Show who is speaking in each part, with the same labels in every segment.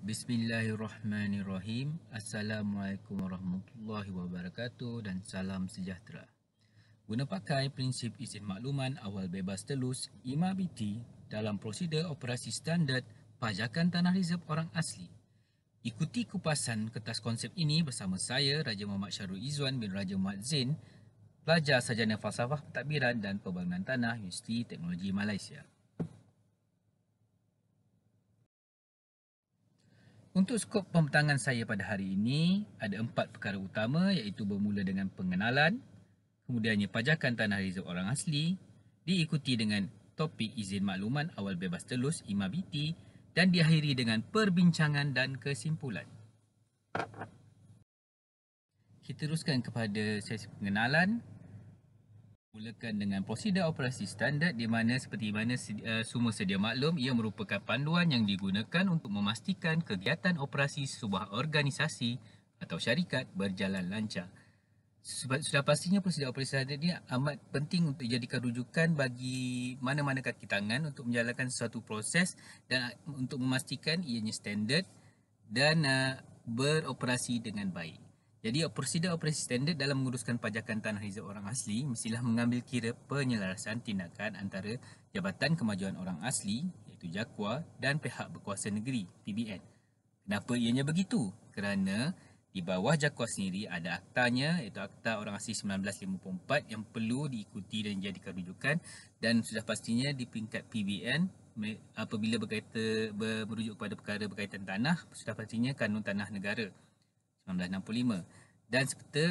Speaker 1: Bismillahirrahmanirrahim. Assalamualaikum warahmatullahi wabarakatuh dan salam sejahtera. Guna pakai prinsip izin makluman awal bebas telus (IMA-BT) dalam prosedur operasi standard pajakan tanah reserve orang asli. Ikuti kupasan kertas konsep ini bersama saya, Raja Muhammad Syarul Izzuan bin Raja Muhammad Zain, pelajar sarjana falsafah pentadbiran dan pembangunan tanah Universiti Teknologi Malaysia. Untuk skop pembentangan saya pada hari ini, ada 4 perkara utama iaitu bermula dengan pengenalan, kemudiannya pajakan tanah reserve orang asli, diikuti dengan topik izin makluman awal bebas telus (IMA-BT) dan diakhiri dengan perbincangan dan kesimpulan. Kita teruskan kepada sesi pengenalan. Mulakan dengan prosedur operasi standard di mana seperti mana semua sedia maklum, ia merupakan panduan yang digunakan untuk memastikan kegiatan operasi sebuah organisasi atau syarikat berjalan lancar. Sudah pastinya prosedur operasi standard ini amat penting untuk dijadikan rujukan bagi mana-mana kaki tangan untuk menjalankan sesuatu proses dan untuk memastikan ianya standard dan beroperasi dengan baik. Jadi prosedur operasi standard dalam menguruskan pajakan tanah reserve orang asli mestilah mengambil kira penyelarasan tindakan antara Jabatan Kemajuan Orang Asli iaitu JAKWA dan pihak berkuasa negeri PBN. Kenapa ianya begitu? Kerana di bawah JAKWA sendiri ada aktanya iaitu Akta Orang Asli 1954 yang perlu diikuti dan dijadikan rujukan, dan sudah pastinya di peringkat PBN apabila merujuk kepada perkara berkaitan tanah, sudah pastinya Kanun Tanah Negara 1965. Dan serta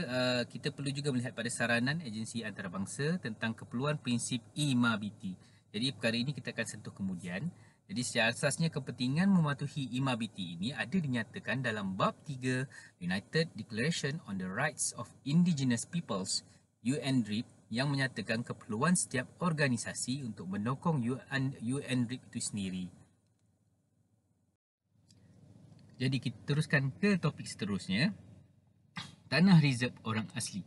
Speaker 1: kita perlu juga melihat pada saranan agensi antarabangsa tentang keperluan prinsip IMA-BT. Jadi perkara ini kita akan sentuh kemudian. Jadi secara asasnya kepentingan mematuhi IMA-BT ini ada dinyatakan dalam bab 3 United Declaration on the Rights of Indigenous Peoples (UNDRIP) yang menyatakan keperluan setiap organisasi untuk mendukung UNDRIP itu sendiri. Jadi kita teruskan ke topik seterusnya. Tanah reserve orang asli.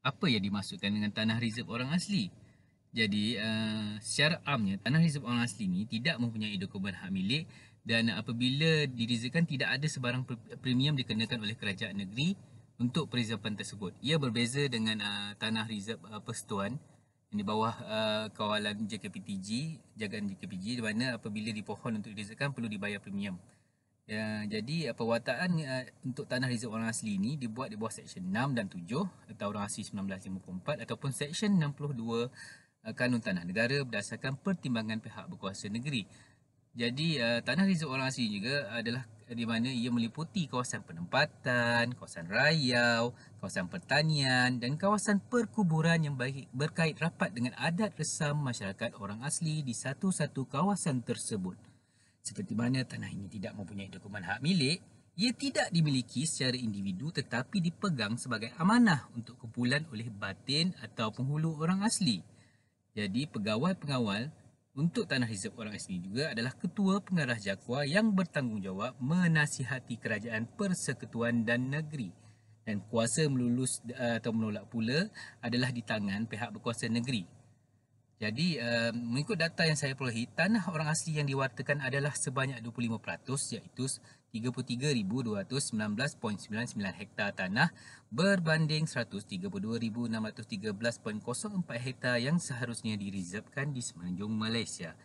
Speaker 1: Apa yang dimaksudkan dengan tanah reserve orang asli? Jadi secara amnya tanah reserve orang asli ni tidak mempunyai dokumen hak milik, dan apabila direservekan tidak ada sebarang premium dikenakan oleh kerajaan negeri untuk pereservan tersebut. Ia berbeza dengan tanah reserve persekutuan yang di bawah kawalan JKPTG, jagaan JKPTG, di mana apabila dipohon untuk direservekan perlu dibayar premium. Jadi perwataan untuk tanah reserve orang asli ini dibuat di bawah Seksyen 6 dan 7 Akta Orang Asli 1954 ataupun Seksyen 62 Kanun Tanah Negara berdasarkan pertimbangan pihak berkuasa negeri. Jadi tanah reserve orang asli juga adalah di mana ia meliputi kawasan penempatan, kawasan rayau, kawasan pertanian dan kawasan perkuburan yang berkait rapat dengan adat resam masyarakat orang asli di satu-satu kawasan tersebut. Seperti mana tanah ini tidak mempunyai dokumen hak milik, ia tidak dimiliki secara individu tetapi dipegang sebagai amanah untuk kumpulan oleh batin atau penghulu orang asli. Jadi pegawai-pengawal untuk tanah reserve orang asli juga adalah ketua pengarah JAKWA yang bertanggungjawab menasihati kerajaan persekutuan dan negeri. Dan kuasa melulus atau menolak pula adalah di tangan pihak berkuasa negeri. Jadi mengikut data yang saya perolehi, tanah orang asli yang diwartakan adalah sebanyak 25% iaitu 33,219.99 hektar tanah berbanding 132,613.04 hektar yang seharusnya direservekan di semenanjung Malaysia.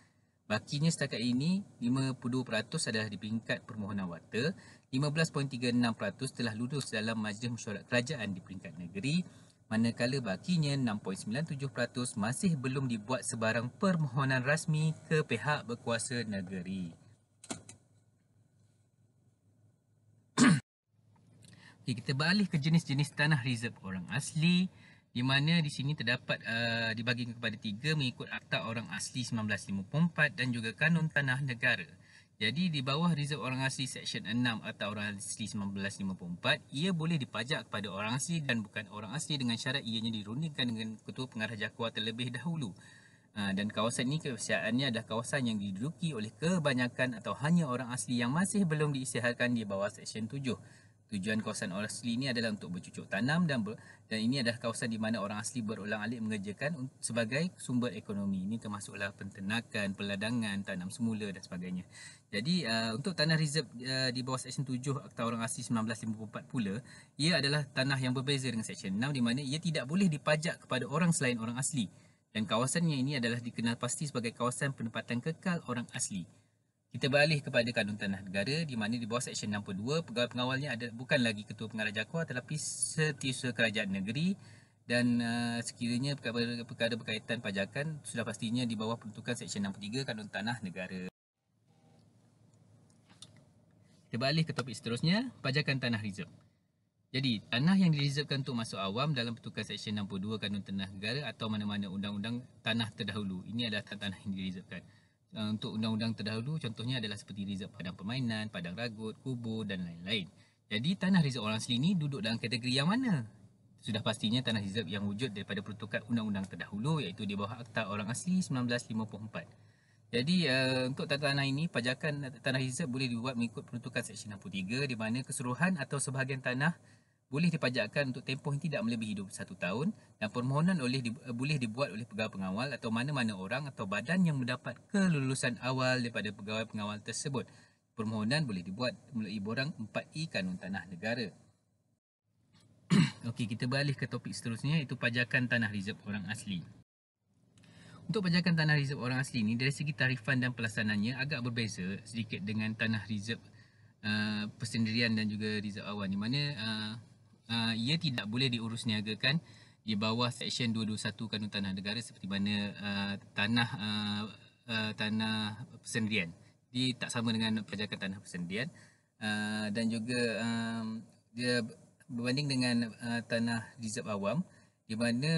Speaker 1: Bakinya setakat ini 52% adalah di peringkat permohonan warta, 15.36% telah lulus dalam Majlis Mesyuarat Kerajaan di peringkat negeri, manakala bakinya 6.97% masih belum dibuat sebarang permohonan rasmi ke pihak berkuasa negeri. Okay, kita beralih ke jenis-jenis tanah reserve orang asli, di mana di sini terdapat dibagi kepada 3 mengikut Akta Orang Asli 1954 dan juga Kanun Tanah Negara. Jadi di bawah reserve orang asli Seksyen 6 Akta Orang Asli 1954, ia boleh dipajak kepada orang asli dan bukan orang asli dengan syarat ianya dirundingkan dengan Ketua Pengarah JAKWA terlebih dahulu. Dan kawasan ini kebiasaannya adalah kawasan yang diduduki oleh kebanyakan atau hanya orang asli yang masih belum diisytiharkan di bawah Seksyen 7. Tujuan kawasan orang asli ini adalah untuk bercucuk tanam dan ini adalah kawasan di mana orang asli berulang-alik mengerjakan sebagai sumber ekonomi. Ini termasuklah penternakan, peladangan, tanam semula dan sebagainya. Jadi untuk tanah reserve di bawah Seksyen 7 Akta Orang Asli 1954 pula, ia adalah tanah yang berbeza dengan Seksyen 6 di mana ia tidak boleh dipajak kepada orang selain orang asli. Dan kawasannya ini adalah dikenal pasti sebagai kawasan penempatan kekal orang asli. Kita beralih kepada Kanun Tanah Negara di mana di bawah Seksyen 62 pegawai pengawalnya bukan lagi Ketua Pengarah Jaguar tetapi Setiausaha Kerajaan Negeri dan sekiranya perkara berkaitan pajakan sudah pastinya di bawah peruntukan Seksyen 63 Kanun Tanah Negara. Kita beralih ke topik seterusnya, pajakan tanah reserve. Jadi, tanah yang direservekan untuk masuk awam dalam peruntukan Seksyen 62 Kanun Tanah Negara atau mana-mana undang-undang tanah terdahulu. Ini adalah tanah yang direservekan. Untuk undang-undang terdahulu contohnya adalah seperti reserve padang permainan, padang ragut, kubur dan lain-lain. Jadi tanah reserve orang asli ini duduk dalam kategori yang mana? Sudah pastinya tanah reserve yang wujud daripada peruntukan undang-undang terdahulu iaitu di bawah Akta Orang Asli 1954. Jadi untuk tanah ini pajakan tanah reserve boleh dibuat mengikut peruntukan Seksyen 63 di mana keseluruhan atau sebahagian tanah boleh dipajakkan untuk tempoh yang tidak melebihi 21 tahun dan permohonan boleh dibuat oleh pegawai pengawal atau mana-mana orang atau badan yang mendapat kelulusan awal daripada pegawai pengawal tersebut. Permohonan boleh dibuat melalui borang 4E Kanun Tanah Negara. Okey, kita beralih ke topik seterusnya iaitu pajakan tanah reserve orang asli. Untuk pajakan tanah reserve orang asli ini dari segi tarifan dan pelaksanaannya agak berbeza sedikit dengan tanah reserve persendirian dan juga reserve awan di mana ia tidak boleh diurusniagakan di bawah Seksyen 221 Kanun Tanah Negara seperti mana tanah persendirian. Dia tak sama dengan pajakan tanah persendirian dan juga dia berbanding dengan tanah reserve awam di mana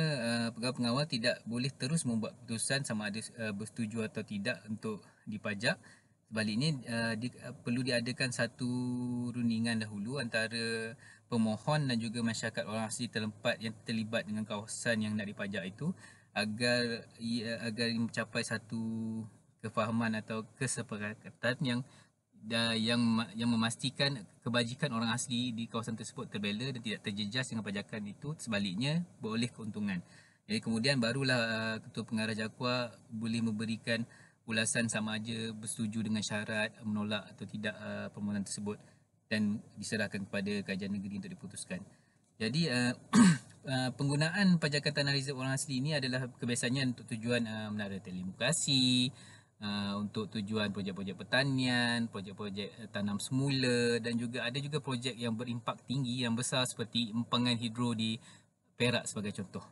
Speaker 1: pegawai pengawal tidak boleh terus membuat keputusan sama ada bersetuju atau tidak untuk dipajak. Sebaliknya perlu diadakan satu rundingan dahulu antara pemohon dan juga masyarakat orang asli tempat yang terlibat dengan kawasan yang nak dipajak itu agar mencapai satu kefahaman atau kesepakatan yang memastikan kebajikan orang asli di kawasan tersebut terbela dan tidak terjejas dengan pajakan itu, sebaliknya beroleh keuntungan. Jadi kemudian barulah Ketua Pengarah Jaguar boleh memberikan ulasan sama ada bersetuju dengan syarat, menolak atau tidak permohonan tersebut dan diserahkan kepada kajian negeri untuk diputuskan. Jadi penggunaan pajakan tanah reserve orang asli ini adalah kebiasaannya untuk tujuan menara telekomunikasi, untuk tujuan projek-projek pertanian, projek-projek tanam semula dan juga ada juga projek yang berimpak tinggi yang besar seperti empangan hidro di Perak sebagai contoh.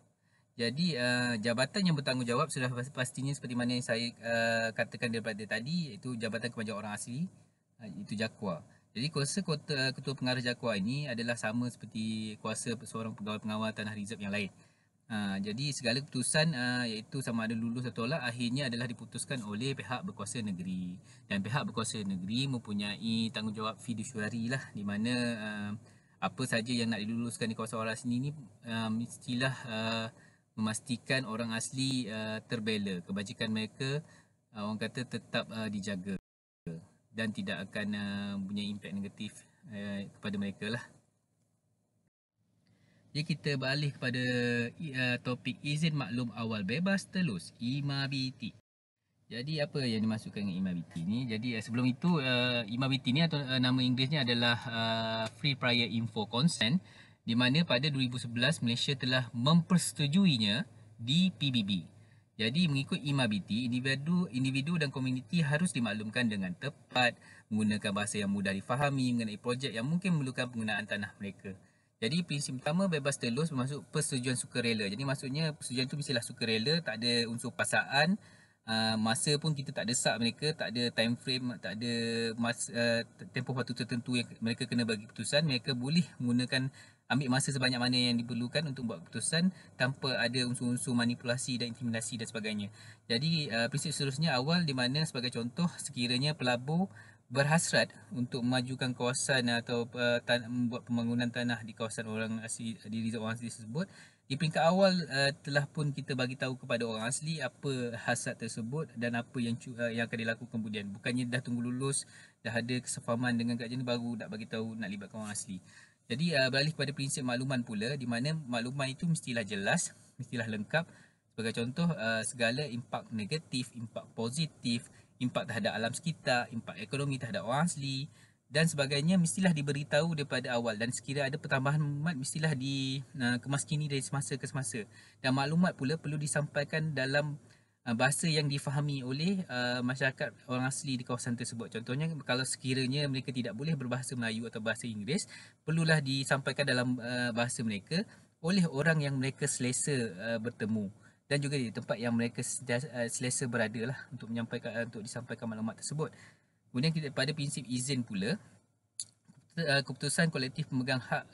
Speaker 1: Jadi jabatan yang bertanggungjawab sudah pastinya seperti mana yang saya katakan daripada tadi iaitu Jabatan Kemajuan Orang Asli, itu Jaguar. Jadi kuasa Ketua Pengarah Jaguar ini adalah sama seperti kuasa seorang pegawai pengawal tanah reserve yang lain. Jadi segala keputusan iaitu sama ada lulus atau tolak akhirnya adalah diputuskan oleh pihak berkuasa negeri dan pihak berkuasa negeri mempunyai tanggungjawab fidusiari lah di mana apa saja yang nak diluluskan di kawasan orang asli ini mestilah memastikan orang asli terbela, kebajikan mereka orang kata tetap dijaga dan tidak akan mempunyai impak negatif kepada mereka lah. Jadi kita beralih kepada topik izin maklum awal bebas telus, IMABT. Jadi apa yang dimaksudkan dengan IMABT ni? Jadi sebelum itu IMABT ni atau nama Inggerisnya adalah Free Prior Info Consent di mana pada 2011 Malaysia telah mempersetujuinya di PBB. Jadi mengikut IMABT, individu dan komuniti harus dimaklumkan dengan tepat, menggunakan bahasa yang mudah difahami mengenai projek yang mungkin memerlukan penggunaan tanah mereka. Jadi prinsip pertama bebas telus bermaksud persetujuan sukarela. Jadi maksudnya persetujuan itu mestilah sukarela, tak ada unsur paksaan. Masa pun kita tak desak mereka, tak ada time frame, tak ada tempoh waktu tertentu yang mereka kena bagi keputusan. Mereka boleh menggunakan ambil masa sebanyak mana yang diperlukan untuk buat keputusan tanpa ada unsur-unsur manipulasi dan intimidasi dan sebagainya. Jadi prinsip seterusnya awal di mana sebagai contoh sekiranya pelabur berhasrat untuk memajukan kawasan atau membuat pembangunan tanah di kawasan orang asli di reserve orang asli tersebut, di peringkat awal telah pun kita bagi tahu kepada orang asli apa hasrat tersebut dan apa yang akan dilakukan kemudian. Bukannya dah tunggu lulus, dah ada kesefahaman dengan kajian baru nak bagi tahu nak libatkan orang asli. Jadi beralih kepada prinsip makluman pula, di mana makluman itu mestilah jelas, mestilah lengkap. Sebagai contoh, segala impak negatif, impak positif, impak terhadap alam sekitar, impak ekonomi terhadap orang asli dan sebagainya mestilah diberitahu daripada awal, dan sekiranya ada pertambahan maklumat mestilah dikemaskini dari semasa ke semasa. Dan maklumat pula perlu disampaikan dalam bahasa yang difahami oleh masyarakat orang asli di kawasan tersebut. Contohnya, kalau sekiranya mereka tidak boleh berbahasa Melayu atau bahasa Inggeris, perlulah disampaikan dalam bahasa mereka oleh orang yang mereka selesa bertemu, dan juga di tempat yang mereka selesa berada lah untuk menyampaikan untuk disampaikan maklumat tersebut. Kemudian kita pada prinsip izin pula, keputusan kolektif pemegang hak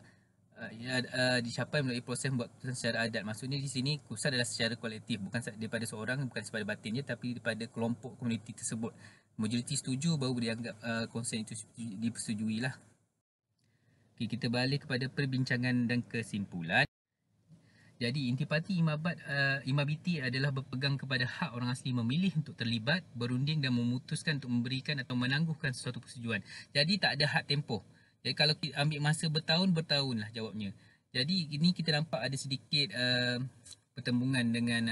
Speaker 1: dicapai melalui proses membuat keputusan secara adat. Maksudnya di sini keputusan adalah secara kolektif, bukan daripada seorang, bukan daripada batinnya, tapi daripada kelompok komuniti tersebut. Majoriti setuju baru dianggap konsen itu dipersetujui lah. Okay, kita balik kepada perbincangan dan kesimpulan. Jadi intipati imabiti adalah berpegang kepada hak orang asli memilih untuk terlibat, berunding dan memutuskan untuk memberikan atau menangguhkan sesuatu persetujuan. Jadi tak ada had tempoh. Jadi kalau kita ambil masa bertahun-bertahun lah jawabnya. Jadi ini kita nampak ada sedikit pertembungan dengan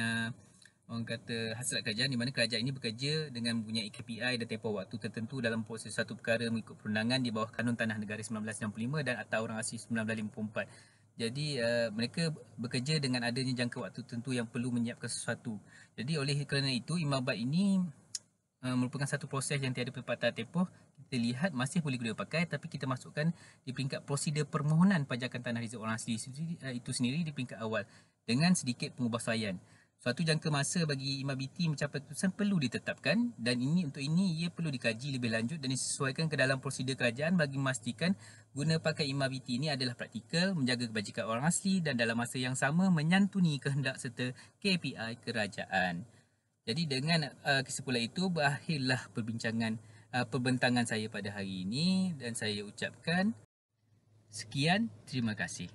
Speaker 1: orang kata hasrat kerajaan, di mana kerajaan ini bekerja dengan mempunyai KPI dan tempoh waktu tertentu dalam proses satu perkara mengikut perundangan di bawah Kanun Tanah Negara 1965 dan Akta Orang Asli 1954. Jadi mereka bekerja dengan adanya jangka waktu tertentu yang perlu menyiapkan sesuatu. Jadi oleh kerana itu, imabat ini merupakan satu proses yang tiada perpatan tempoh. Kita lihat masih boleh guna pakai, tapi kita masukkan di peringkat prosedur permohonan pajakan tanah rezerv orang asli itu sendiri di peringkat awal dengan sedikit pengubahsaian. Suatu jangka masa bagi imabiti mencapai keputusan perlu ditetapkan, dan untuk ini ia perlu dikaji lebih lanjut dan disesuaikan ke dalam prosedur kerajaan bagi memastikan guna pakai imabiti ini adalah praktikal, menjaga kebajikan orang asli dan dalam masa yang sama menyantuni kehendak serta KPI kerajaan. Jadi dengan kesimpulan itu berakhirlah perbentangan saya pada hari ini, dan saya ucapkan sekian, terima kasih.